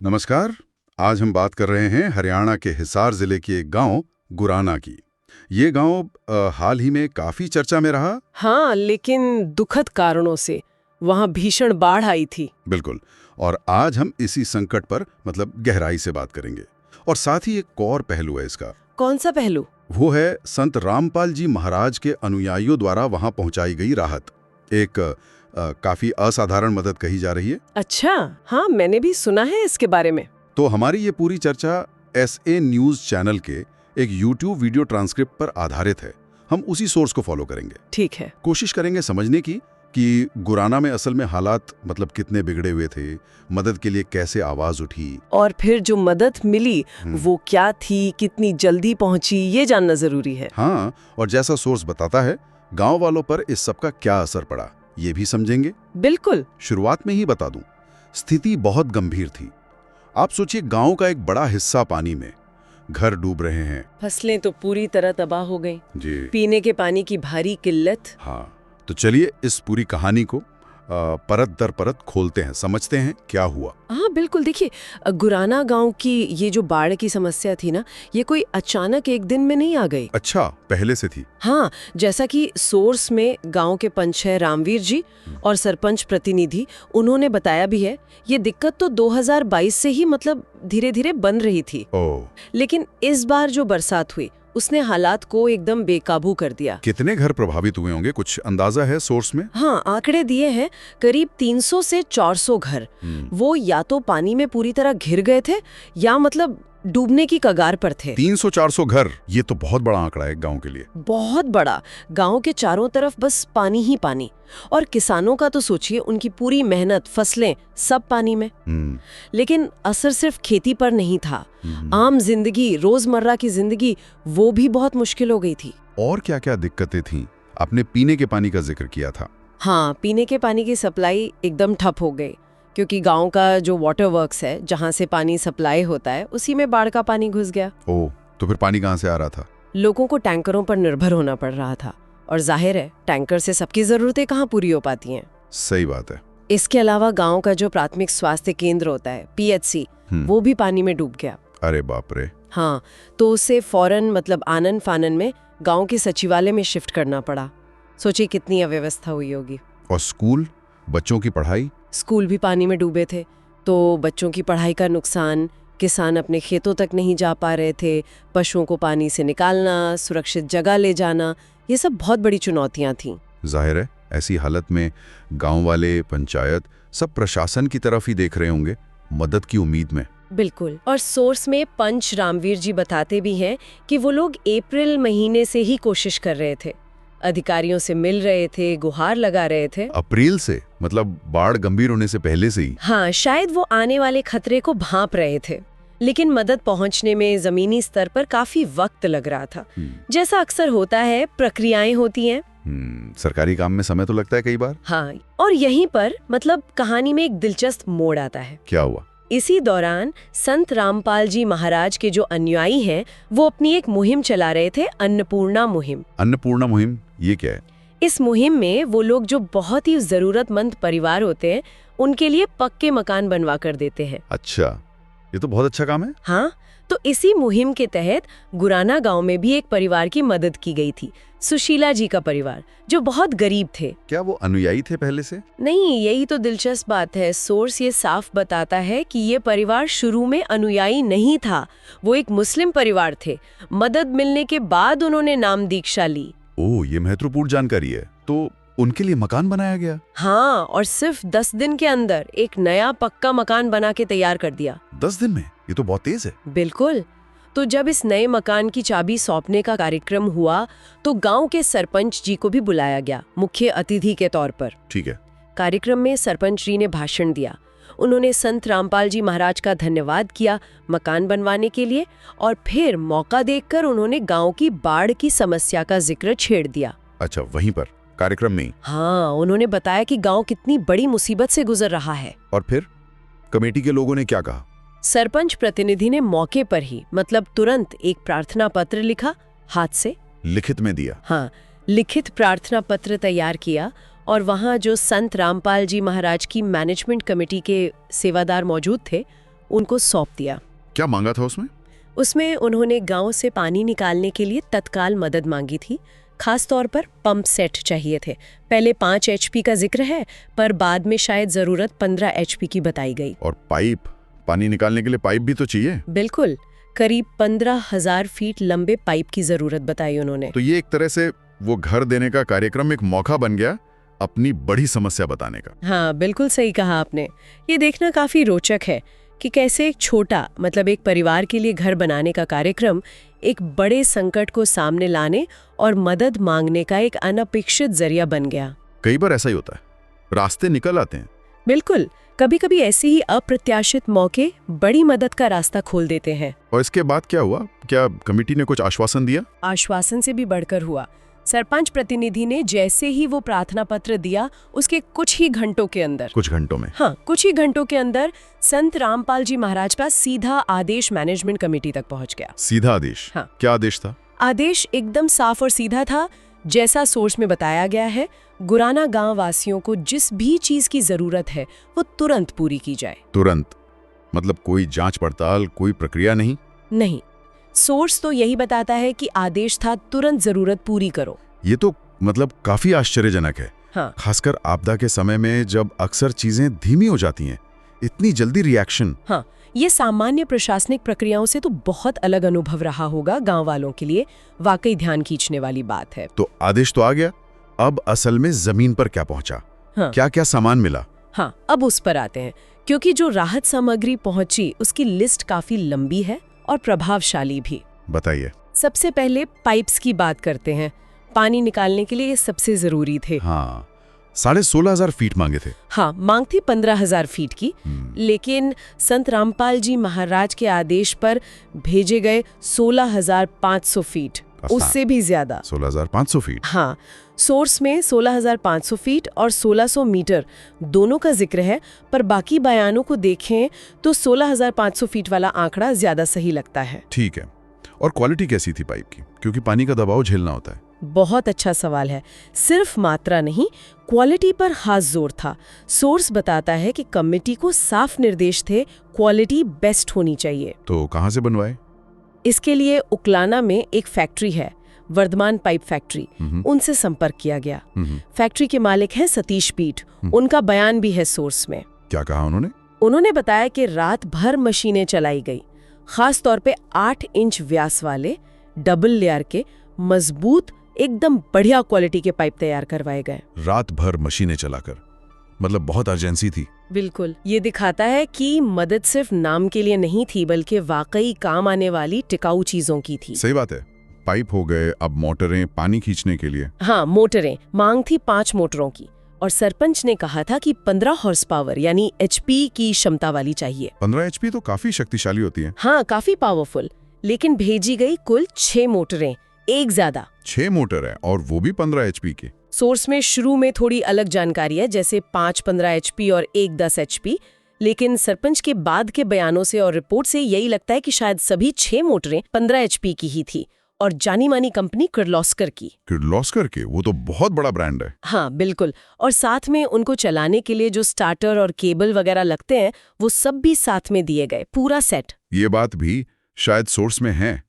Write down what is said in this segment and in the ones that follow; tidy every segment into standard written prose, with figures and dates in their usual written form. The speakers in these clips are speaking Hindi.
नमस्कार। आज हम बात कर रहे हैं हरियाणा के हिसार जिले के एक गांव गुराना की। ये गांव हाल ही में काफी चर्चा में रहा। हाँ, लेकिन दुखद कारणों से वहाँ भीषण बाढ़ आई थी। बिल्कुल। और आज हम इसी संकट पर गहराई से बात करेंगे। और साथ ही एक और पहलू है इसका। कौन सा पहलू? वो है संत रामपाल जी महाराज के अनुयायियों द्वारा वहां पहुंचाई गई राहत। एक काफी असाधारण मदद कही जा रही है। अच्छा, हाँ, मैंने भी सुना है इसके बारे में। तो हमारी ये पूरी चर्चा SA न्यूज़ चैनल के एक YouTube वीडियो ट्रांसक्रिप्ट पर आधारित है। हम उसी सोर्स को फॉलो करेंगे। ठीक है। कोशिश करेंगे समझने की कि गुराना में असल में हालात कितने बिगड़े हुए थे, मदद के लिए कैसे आवाज उठी, और फिर जो मदद मिली वो क्या थी, कितनी जल्दी पहुंची, ये जानना जरूरी है। हाँ, और जैसा सोर्स बताता है गांव वालों पर इस सब का क्या असर पड़ा ये भी समझेंगे। बिल्कुल। शुरुआत में ही बता दूं, स्थिति बहुत गंभीर थी। आप सोचिए, गांव का एक बड़ा हिस्सा पानी में, घर डूब रहे हैं, फसलें तो पूरी तरह तबाह हो गई जी, पीने के पानी की भारी किल्लत। हाँ। तो चलिए इस पूरी कहानी को परत दर परत खोलते हैं, समझते हैं क्या हुआ। हाँ बिल्कुल। देखिए, गुराना गांव की ये जो बाढ़ की समस्या थी ना, ये कोई अचानक एक दिन में नहीं आ गई। अच्छा, पहले से थी। हाँ, जैसा कि सोर्स में गांव के पंच है रामवीर जी और सरपंच प्रतिनिधि, उन्होंने बताया भी है, ये दिक्कत तो 2022 से ही धीरे धीरे बन रही थी। ओह। लेकिन इस बार जो बरसात हुई उसने हालात को एकदम बेकाबू कर दिया। कितने घर प्रभावित हुए होंगे, कुछ अंदाजा है सोर्स में? हाँ, आंकड़े दिए हैं, करीब 300 से 400 घर वो या तो पानी में पूरी तरह घिर गए थे या डूबने की कगार पर थे। 300-400 घर, ये तो बहुत बड़ा आंकड़ा है गांव के लिए। बहुत बड़ा। गांव के चारों तरफ बस पानी ही पानी। और किसानों का तो सोचिए, उनकी पूरी मेहनत, फसलें सब पानी में। लेकिन असर सिर्फ खेती पर नहीं था, आम जिंदगी, रोजमर्रा की जिंदगी, वो भी बहुत मुश्किल हो गई थी। और क्या क्या दिक्कतें थीं? आपने पीने के पानी का जिक्र किया था। हाँ, पीने के पानी की सप्लाई एकदम ठप हो गई, क्योंकि गांव का जो वाटर वर्क्स है, जहां से पानी सप्लाई होता है, उसी में बाढ़ का पानी घुस गया। ओह, तो फिर पानी कहाँ से आ रहा था? लोगों को टैंकरों पर निर्भर होना पड़ रहा था, और जाहिर है टैंकर से सबकी जरूरतें कहाँ पूरी हो पाती हैं। सही बात है। इसके अलावा गांव का जो प्राथमिक स्वास्थ्य केंद्र होता है, PHC, वो भी पानी में डूब गया। अरे बाप रे। हाँ, तो उसे फौरन आनन फानन में गांव के सचिवालय में शिफ्ट करना पड़ा। सोचिए कितनी अव्यवस्था हुई होगी। और स्कूल, बच्चों की पढ़ाई? स्कूल भी पानी में डूबे थे, तो बच्चों की पढ़ाई का नुकसान, किसान अपने खेतों तक नहीं जा पा रहे थे, पशुओं को पानी से निकालना, सुरक्षित जगह ले जाना, ये सब बहुत बड़ी चुनौतियां थीं। जाहिर है ऐसी हालत में गांव वाले, पंचायत, सब प्रशासन की तरफ ही देख रहे होंगे, मदद की उम्मीद में। बिल्कुल। और सोर्स में पंच रामवीर जी बताते भी हैं कि वो लोग अप्रैल महीने से ही कोशिश कर रहे थे, अधिकारियों से मिल रहे थे, गुहार लगा रहे थे। अप्रैल से? बाढ़ गंभीर होने से पहले से ही? हाँ, शायद वो आने वाले खतरे को भांप रहे थे, लेकिन मदद पहुंचने में जमीनी स्तर पर काफी वक्त लग रहा था। जैसा अक्सर होता है, प्रक्रियाएं होती हैं। सरकारी काम में समय तो लगता है कई बार। हाँ, और यहीं पर कहानी में एक दिलचस्प मोड़ आता है। क्या हुआ? इसी दौरान संत रामपाल जी महाराज के जो अनुयायी हैं, वो अपनी एक मुहिम चला रहे थे, अन्नपूर्णा मुहिम। अन्नपूर्णा मुहिम, ये क्या है? इस मुहिम में वो लोग जो बहुत ही जरूरतमंद परिवार होते हैं, उनके लिए पक्के मकान बनवा कर देते हैं। अच्छा, ये तो बहुत अच्छा काम है। हाँ, तो इसी मुहिम के तहत गुराना गांव में भी एक परिवार की मदद की गई थी, सुशीला जी का परिवार, जो बहुत गरीब थे। क्या वो अनुयायी थे पहले से? नहीं, यही तो दिलचस्प बात है। सोर्स ये साफ बताता है कि ये परिवार शुरू में अनुयायी नहीं था, वो एक मुस्लिम परिवार थे। मदद मिलने के बाद उन्होंने नाम दीक्षा ली। ओह, ये महत्वपूर्ण जानकारी है। तो उनके लिए मकान बनाया गया? हाँ, और सिर्फ 10 दिन के अंदर एक नया पक्का मकान बना के तैयार कर दिया। 10 दिन में? ये तो बहुत तेज है। बिल्कुल। तो जब इस नए मकान की चाबी सौंपने का कार्यक्रम हुआ, तो गांव के सरपंच जी को भी बुलाया गया, मुख्य अतिथि के तौर पर। ठीक है। कार्यक्रम में सरपंच जी ने भाषण दिया। उन्होंने संत रामपाल जी महाराज का धन्यवाद किया मकान बनवाने के लिए, और फिर मौका देखकर उन्होंने गांव की बाढ़ की समस्या का जिक्र छेड़ दिया। अच्छा, वहीं पर कार्यक्रम में? हाँ, उन्होंने बताया कि गांव कितनी बड़ी मुसीबत से गुजर रहा है। और फिर कमेटी के लोगों ने क्या कहा? सरपंच प्रतिनिधि ने मौके पर ही तुरंत एक प्रार्थना पत्र लिखा, हाथ से लिखित में दिया। हाँ, लिखित प्रार्थना पत्र तैयार किया, और वहाँ जो संत रामपाल जी महाराज की मैनेजमेंट कमेटी के सेवादार मौजूद थे, उनको सौंप दिया। क्या मांगा था उसमें? उसमें उन्होंने गांव से पानी निकालने के लिए तत्काल मदद मांगी थी। खास तौर पर पंप सेट चाहिए थे। पहले 5 HP का जिक्र है, पर बाद में शायद जरूरत 15 HP की बताई गई। और पाइप, पानी निकालने के लिए पाइप भी तो चाहिए। बिल्कुल, करीब 15,000 फीट लंबे पाइप की जरूरत बताई उन्होंने। तो ये एक तरह से वो घर देने का कार्यक्रम एक मौका बन गया अपनी बड़ी समस्या बताने का। हाँ, बिल्कुल सही कहा आपने। ये देखना काफी रोचक है कि कैसे एक छोटा, मतलब एक परिवार के लिए घर बनाने का कार्यक्रम एक बड़े संकट को सामने लाने और मदद मांगने का एक अनपेक्षित जरिया बन गया। कई बार ऐसा ही होता है, रास्ते निकल आते हैं। बिल्कुल, कभी कभी ऐसे ही अप्रत्याशित मौके बड़ी मदद का रास्ता खोल देते हैं। और इसके बाद क्या हुआ? क्या कमेटी ने कुछ आश्वासन दिया? आश्वासन से भी बढ़कर हुआ। सरपंच प्रतिनिधि ने जैसे ही वो प्रार्थना पत्र दिया, उसके कुछ ही घंटों के अंदर, कुछ घंटों में, हाँ, कुछ ही घंटों के अंदर संत रामपाल जी महाराज का सीधा आदेश मैनेजमेंट कमेटी तक पहुंच गया। सीधा आदेश? हाँ। क्या आदेश था? आदेश एकदम साफ और सीधा था। जैसा सोर्स में बताया गया है, गुराना गांव वासियों को जिस भी चीज की जरूरत है वो तुरंत पूरी की जाए। तुरंत? मतलब कोई जांच पड़ताल, कोई प्रक्रिया नहीं? नहीं, सोर्स तो यही बताता है कि आदेश था तुरंत जरूरत पूरी करो। ये तो मतलब काफी आश्चर्यजनक है। हाँ। खासकर आपदा के समय में जब अक्सर चीजें धीमी हो जाती हैं, इतनी जल्दी रिएक्शन। हाँ, ये सामान्य प्रशासनिक प्रक्रियाओं से तो बहुत अलग अनुभव रहा होगा गांव वालों के लिए। वाकई ध्यान खींचने वाली बात है। तो आदेश तो आ गया, अब असल में जमीन पर क्या पहुंचा? हाँ। क्या क्या सामान मिला? हाँ, अब उस पर आते हैं, क्योंकि जो राहत सामग्री पहुंची उसकी लिस्ट काफी लंबी है और प्रभावशाली भी। बताइए। सबसे पहले पाइप्स की बात करते हैं। पानी निकालने के लिए ये सबसे जरूरी थे। हाँ, 16,500 फीट मांगे थे। हाँ, मांग थी 15,000 फीट की, लेकिन संत रामपाल जी महाराज के आदेश पर भेजे गए 16,500 फीट, उससे भी ज्यादा। 16,500 फीट? हाँ, सोर्स में 16,500 फीट और 1,600 मीटर दोनों का जिक्र है, पर बाकी बयानों को देखें तो 16,500 फीट वाला आंकड़ा ज्यादा सही लगता है। ठीक है। और क्वालिटी कैसी थी पाइप की? क्योंकि पानी का दबाव झेलना होता है। बहुत अच्छा सवाल है। सिर्फ मात्रा नहीं, क्वालिटी पर खास जोर था। सोर्स बताता है कि कमेटी को साफ निर्देश थे, क्वालिटी बेस्ट होनी चाहिए। तो कहाँ से बनवाए? इसके लिए उकलाना में एक फैक्ट्री है, वर्धमान पाइप फैक्ट्री, उनसे संपर्क किया गया। फैक्ट्री के मालिक हैं सतीश पीठ। उनका बयान भी है सोर्स में। क्या कहा उन्होंने? उन्होंने बताया कि रात भर मशीनें चलाई गई, खास तौर पे 8 इंच व्यास वाले डबल लेयर के मजबूत, एकदम बढ़िया क्वालिटी के पाइप तैयार करवाए गए। रात भर मशीनें चलाकर? मतलब बहुत अर्जेंसी थी। बिल्कुल, ये दिखाता है कि मदद सिर्फ नाम के लिए नहीं थी, बल्कि वाकई काम आने वाली टिकाऊ चीजों की थी। सही बात है। पाइप हो गए, अब मोटरें पानी खींचने के लिए। हाँ, मोटरें। मांग थी 5 मोटरों की, और सरपंच ने कहा था कि 15 हॉर्स पावर यानी HP की क्षमता वाली चाहिए। 15 HP तो काफी शक्तिशाली होती है। हाँ, काफी पावरफुल। लेकिन भेजी गई कुल 6 मोटरें, एक ज्यादा। 6 मोटर है, और वो भी 15 HP की। सोर्स में शुरू में थोड़ी अलग जानकारी है, जैसे 5 15 HP और 1 10 HP, लेकिन सरपंच के बाद के बयानों से और रिपोर्ट से यही लगता है कि शायद सभी 6 मोटरें 15 HP की ही थी, और जानी मानी कंपनी किर्लोस्कर की। किर्लोस्कर के? वो तो बहुत बड़ा ब्रांड है। हाँ, बिल्कुल। और साथ में उनको चलाने के लिए जो स्टार्टर और केबल वगैरह लगते हैं, वो सब भी साथ में दिए गए, पूरा सेट। ये बात भी शायद सोर्स में है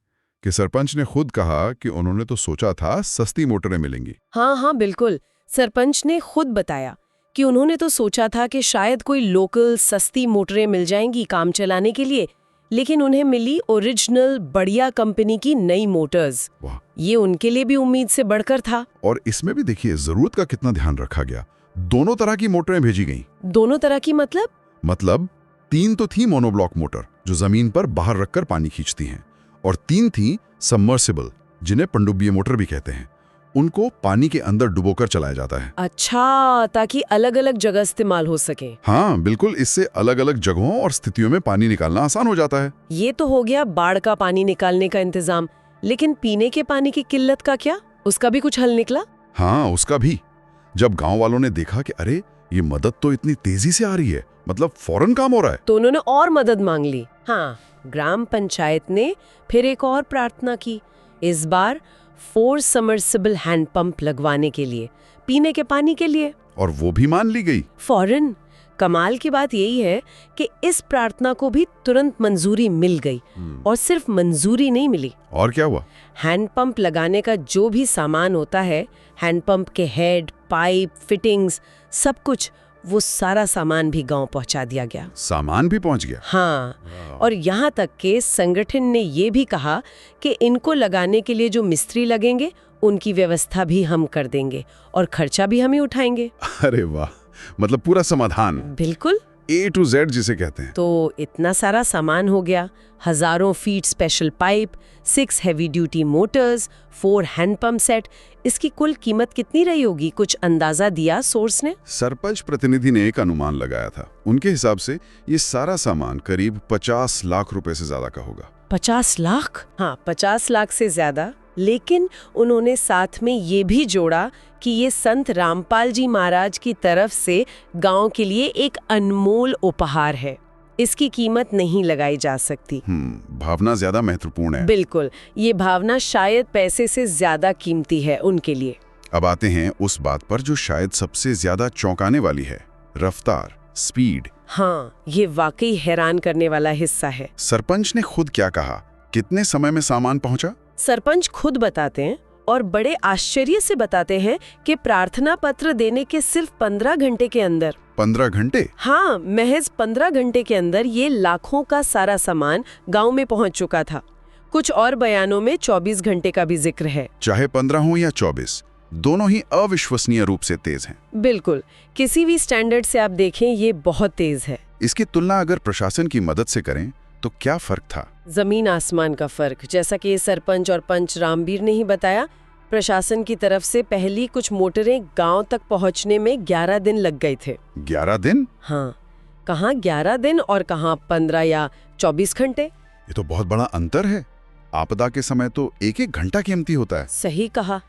कि सरपंच ने खुद कहा कि उन्होंने तो सोचा था सस्ती मोटरें मिलेंगी। हाँ, बिल्कुल। सरपंच ने खुद बताया कि उन्होंने तो सोचा था कि शायद कोई लोकल सस्ती मोटरें मिल जाएंगी काम चलाने के लिए, लेकिन उन्हें मिली ओरिजिनल बढ़िया कंपनी की नई मोटर्स। वाह! ये उनके लिए भी उम्मीद से बढ़कर था। और इसमें भी देखिए जरूरत का कितना ध्यान रखा गया। दोनों तरह की मोटरें भेजी गईं। दोनों तरह की मतलब 3 तो थी मोनोब्लॉक मोटर, जो जमीन पर बाहर रखकर पानी खींचती हैं, और 3 थी सबमर्सिबल, जिन्हें पनडुब्बी मोटर भी कहते हैं। उनको पानी के अंदर डुबोकर चलाया जाता है। अच्छा, ताकि अलग अलग जगह इस्तेमाल हो सके। हाँ, बिल्कुल। इससे अलग अलग जगहों और स्थितियों में पानी निकालना आसान हो जाता है। ये तो हो गया बाढ़ का पानी निकालने का इंतजाम, लेकिन पीने के पानी की किल्लत का क्या? उसका भी कुछ हल निकला? हाँ, उसका भी। जब गांव वालों ने देखा कि अरे ये मदद तो इतनी तेजी से आ रही है, मतलब फौरन काम हो रहा है, तो उन्होंने और मदद मांग ली। हाँ, ग्राम पंचायत ने फिर एक और प्रार्थना की, इस बार 4 सबमर्सिबल हैंडपंप लगवाने के लिए, पीने के पानी के लिए। और वो भी मान ली गई। फौरन कमाल की बात यही है कि इस प्रार्थना को भी तुरंत मंजूरी मिल गई और सिर्फ मंजूरी नहीं मिली। और क्या हुआ? हैंडपंप लगाने का जो भी सामान होता है, हैंडपंप के हेड, पाइप, फिटिंग्स, सब कुछ, वो सारा सामान भी गांव पहुंचा दिया गया। सामान भी पहुंच गया? हाँ, और यहाँ तक के संगठन ने ये भी कहा कि इनको लगाने के लिए जो मिस्त्री लगेंगे उनकी व्यवस्था भी हम कर देंगे और खर्चा भी हम ही उठाएंगे। अरे वाह, मतलब पूरा समाधान। बिल्कुल, A to Z जिसे कहते हैं। तो इतना सारा सामान हो गया, हजारों feet special pipe, 6 heavy duty motors, 4 handpump set. इसकी कुल कीमत कितनी रही होगी, कुछ अंदाजा दिया सोर्स ने? सरपंच प्रतिनिधि ने एक अनुमान लगाया था। उनके हिसाब से ये सारा सामान करीब 50 लाख रुपए से ज्यादा का होगा। 50 लाख? हाँ, 50 लाख से ज्यादा। लेकिन उन्होंने साथ में ये भी जोड़ा कि ये संत रामपाल जी महाराज की तरफ से गांव के लिए एक अनमोल उपहार है, इसकी कीमत नहीं लगाई जा सकती। भावना ज्यादा महत्वपूर्ण है। बिल्कुल, ये भावना शायद पैसे से ज्यादा कीमती है उनके लिए। अब आते हैं उस बात पर जो शायद सबसे ज्यादा चौंकाने वाली है, रफ्तार, स्पीड। हाँ, ये वाकई हैरान करने वाला हिस्सा है। सरपंच ने खुद क्या कहा? कितने समय में सामान पहुंचा? सरपंच खुद बताते हैं और बड़े आश्चर्य से बताते हैं कि प्रार्थना पत्र देने के सिर्फ 15 घंटे के अंदर। 15 घंटे? हाँ, महज 15 घंटे के अंदर ये लाखों का सारा सामान गांव में पहुंच चुका था। कुछ और बयानों में 24 घंटे का भी जिक्र है। चाहे 15 हो या 24, दोनों ही अविश्वसनीय रूप से तेज हैं। बिल्कुल, किसी भी स्टैंडर्ड से आप देखें ये बहुत तेज है। इसकी तुलना अगर प्रशासन की मदद से करें तो क्या फर्क था? जमीन आसमान का फर्क। जैसा कि सरपंच और पंच रामवीर ने ही बताया, प्रशासन की तरफ से पहली कुछ मोटरें गांव तक पहुंचने में 11 दिन लग गए थे। 11 दिन? हाँ, कहाँ 11 दिन और कहाँ 15 या 24 घंटे। ये तो बहुत बड़ा अंतर है। आपदा के समय तो एक एक घंटा कीमती होता है। सही कहा,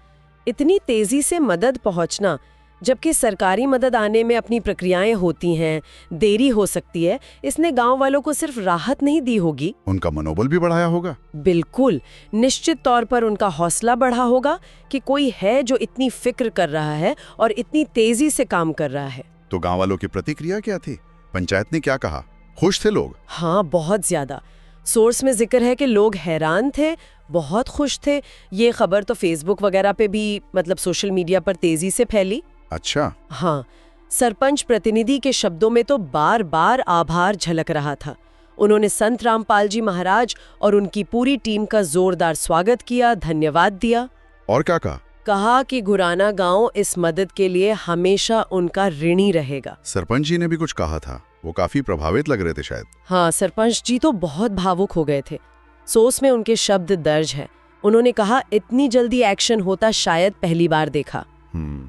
इतनी तेजी से मदद पहुंचना, जबकि सरकारी मदद आने में अपनी प्रक्रियाएं होती हैं, देरी हो सकती है, इसने गांव वालों को सिर्फ राहत नहीं दी होगी, उनका मनोबल भी बढ़ाया होगा। बिल्कुल, निश्चित तौर पर उनका हौसला बढ़ा होगा कि कोई है जो इतनी फिक्र कर रहा है और इतनी तेजी से काम कर रहा है। तो गांव वालों की प्रतिक्रिया क्या थी? पंचायत ने क्या कहा? खुश थे लोग? हाँ, बहुत ज्यादा। सोर्स में जिक्र है कि लोग हैरान थे, बहुत खुश थे। ये खबर तो फेसबुक वगैरह पे भी, मतलब सोशल मीडिया पर तेजी से फैली। अच्छा। हाँ, सरपंच प्रतिनिधि के शब्दों में तो बार बार आभार झलक रहा था। उन्होंने संत रामपाल जी महाराज और उनकी पूरी टीम का जोरदार स्वागत किया, धन्यवाद दिया। और क्या कहा? कहा कि गुराना गांव इस मदद के लिए हमेशा उनका ऋणी रहेगा। सरपंच जी ने भी कुछ कहा था, वो काफी प्रभावित लग रहे थे शायद। हाँ, सरपंच जी तो बहुत भावुक हो गए थे। सोर्स में उनके शब्द दर्ज है। उन्होंने कहा, इतनी जल्दी एक्शन होता शायद पहली बार देखा।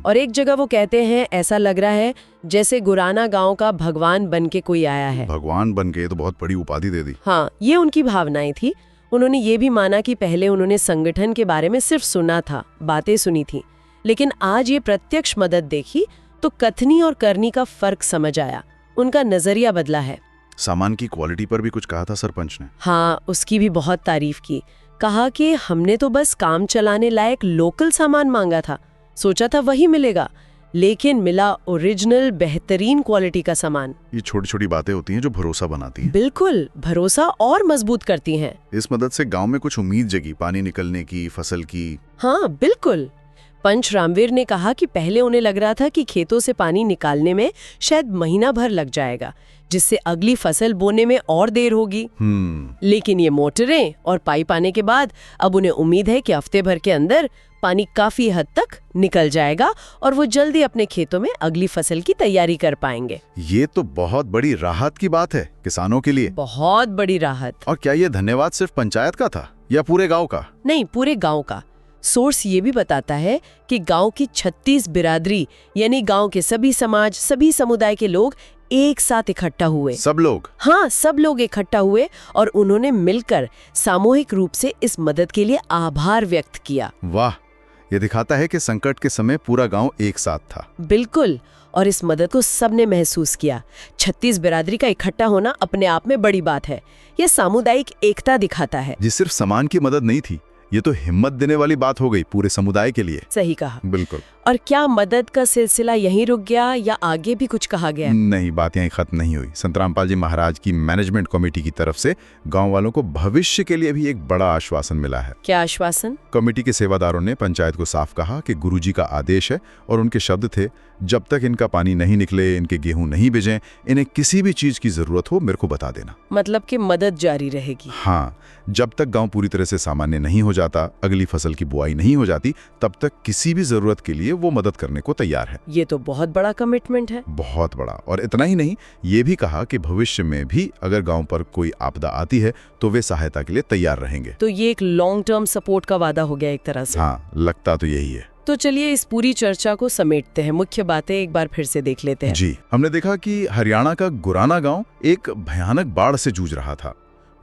और एक जगह वो कहते हैं, ऐसा लग रहा है जैसे गुराना गांव का भगवान बन के कोई आया है। भगवान बन के तो बहुत बड़ी उपाधि दे दी। हाँ, ये उनकी भावनाएं थी। उन्होंने ये भी माना कि पहले उन्होंने संगठन के बारे में सिर्फ सुना था, बातें सुनी थी, लेकिन आज ये प्रत्यक्ष मदद देखी तो कथनी और करनी का फर्क समझ आया। उनका नजरिया बदला है। सामान की क्वालिटी पर भी कुछ कहा था सरपंच ने? हाँ, उसकी भी बहुत तारीफ की। कहा कि हमने तो बस काम चलाने लायक लोकल सामान मांगा था, सोचा था वही मिलेगा, लेकिन मिला ओरिजिनल बेहतरीन क्वालिटी का सामान। ये छोटी छोटी बातें होती हैं जो भरोसा बनाती हैं। बिल्कुल, भरोसा और मजबूत करती हैं। इस मदद से गांव में कुछ उम्मीद जगी, पानी निकलने की, फसल की। हाँ, बिल्कुल। पंच रामवीर ने कहा कि पहले उन्हें लग रहा था कि खेतों से पानी निकालने में शायद महीना भर लग जाएगा, जिससे अगली फसल बोने में और देर होगी। लेकिन ये मोटरें और पाइप आने के बाद अब उन्हें उम्मीद है कि हफ्ते भर के अंदर पानी काफी हद तक निकल जाएगा और वो जल्दी अपने खेतों में अगली फसल की तैयारी कर पाएंगे। ये तो बहुत बड़ी राहत की बात है किसानों के लिए। बहुत बड़ी राहत। और क्या ये धन्यवाद सिर्फ पंचायत का था या पूरे गांव का? नहीं, पूरे गांव का। सोर्स ये भी बताता है कि गांव की 36 बिरादरी, यानी गांव के सभी समाज, सभी समुदाय के लोग एक साथ इकट्ठा हुए। सब लोग? हाँ, सब लोग इकट्ठा हुए और उन्होंने मिलकर सामूहिक रूप से इस मदद के लिए आभार व्यक्त किया। वाह, ये दिखाता है कि संकट के समय पूरा गांव एक साथ था। बिल्कुल, और इस मदद को सबने महसूस किया। 36 बिरादरी का इकट्ठा होना अपने आप में बड़ी बात है। यह सामुदायिक एकता दिखाता है। ये सिर्फ सामान की मदद नहीं थी, ये तो हिम्मत देने वाली बात हो गई पूरे समुदाय के लिए। सही कहा। बिल्कुल। और क्या मदद का सिलसिला यहीं रुक गया या आगे भी कुछ कहा गया? नहीं, बात यहीं खत्म नहीं हुई। संत रामपाल जी महाराज की मैनेजमेंट कमेटी की तरफ से गांव वालों को भविष्य के लिए भी एक बड़ा आश्वासन मिला है। क्या आश्वासन? कमेटी के सेवादारों ने पंचायत को साफ कहा कि गुरुजी का आदेश है और उनके शब्द थे, जब तक इनका पानी नहीं निकले, इनके गेहूं नहीं बिजें, इन्हें किसी भी चीज की जरूरत हो मेरे को बता देना। मतलब कि मदद जारी रहेगी। हाँ, जब तक गांव पूरी तरह से सामान्य नहीं हो जाता, अगली फसल की बुआई नहीं हो जाती, तब तक किसी भी जरूरत के लिए वो मदद करने को तैयार है। ये तो बहुत बड़ा कमिटमेंट है। बहुत बड़ा। और इतना ही नहीं, ये भी कहा कि भविष्य में भी अगर गांव पर कोई आपदा आती है तो वे सहायता के लिए तैयार रहेंगे। तो ये एक लॉन्ग टर्म सपोर्ट का वादा हो गया एक तरह से। हाँ, लगता तो यही है। तो चलिए इस पूरी चर्चा को समेटते हैं, मुख्य बातें एक बार फिर से देख लेते हैं। जी, हमने देखा कि हरियाणा का गुराना गांव एक भयानक बाढ़ से जूझ रहा था।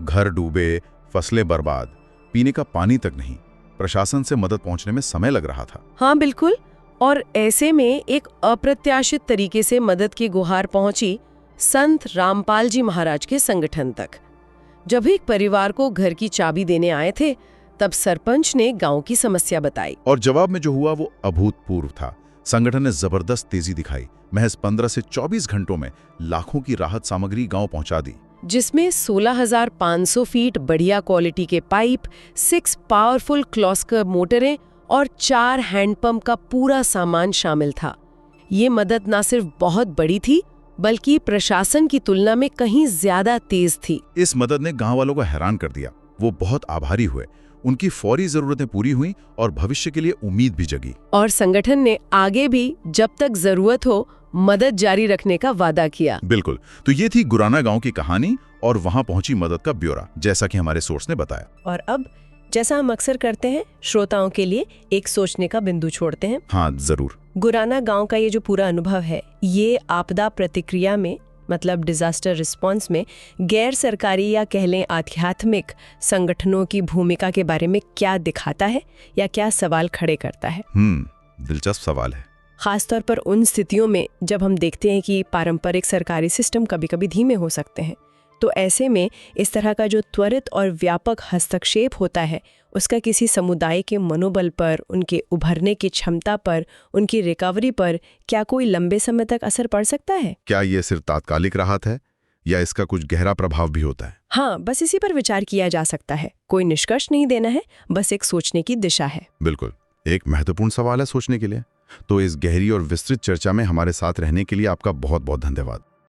घर डूबे, फसलें बर्बाद, पीने का पानी तक नहीं। प्रशासन से मदद पहुंचने में समय लग रहा था। हाँ बिल्कुल। और ऐसे में एक अप्रत्याशित तरीके से मदद की गुहार पहुंची संत रामपाल जी महाराज के संगठन तक। जब एक परिवार को घर की चाबी देने आए थे, तब सरपंच ने गांव की समस्या बताई और जवाब में जो हुआ वो अभूतपूर्व था। संगठन ने जबरदस्त तेजी दिखाई। महज 15 से 24 घंटों में लाखों की राहत सामग्री गांव पहुंचा दी, जिसमें 16,500 फीट बढ़िया क्वालिटी के पाइप, 6 पावरफुल क्लॉस्कर मोटरें और 4 हैंडपंप का पूरा सामान शामिल था। ये मदद न सिर्फ बहुत बड़ी थी, बल्कि प्रशासन की तुलना में कहीं ज्यादा तेज थी। इस मदद ने गांव वालों को हैरान कर दिया। वो बहुत आभारी हुए। उनकी फौरी जरूरतें पूरी हुई और भविष्य के लिए उम्मीद भी जगी। और संगठन ने आगे भी जब तक जरूरत हो मदद जारी रखने का वादा किया। बिल्कुल। तो ये थी गुराना गांव की कहानी और वहां पहुंची मदद का ब्यौरा, जैसा कि हमारे सोर्स ने बताया। और अब जैसा हम अक्सर करते हैं, श्रोताओं के लिए एक सोचने का बिंदु छोड़ते हैं। हाँ जरूर। गुराना गांव का ये जो पूरा अनुभव है, ये आपदा प्रतिक्रिया में, मतलब डिजास्टर रिस्पांस में गैर सरकारी या कह लें आध्यात्मिक संगठनों की भूमिका के बारे में क्या दिखाता है या क्या सवाल खड़े करता है? दिलचस्प सवाल है। खासतौर पर उन स्थितियों में जब हम देखते हैं कि पारंपरिक सरकारी सिस्टम कभी-कभी धीमे हो सकते हैं। तो ऐसे में इस तरह का जो त्वरित और व्यापक हस्तक्षेप होता है, उसका किसी समुदाय के मनोबल पर, उनके उभरने की क्षमता पर, उनकी रिकवरी पर क्या कोई लंबे समय तक असर पड़ सकता है? क्या ये सिर्फ तात्कालिक राहत है या इसका कुछ गहरा प्रभाव भी होता है? हाँ, बस इसी पर विचार किया जा सकता है। कोई निष्कर्ष नहीं देना है, बस एक सोचने की दिशा है। बिल्कुल, एक महत्वपूर्ण सवाल है सोचने के लिए। तो इस गहरी और विस्तृत चर्चा में हमारे साथ रहने के लिए आपका बहुत बहुत धन्यवाद।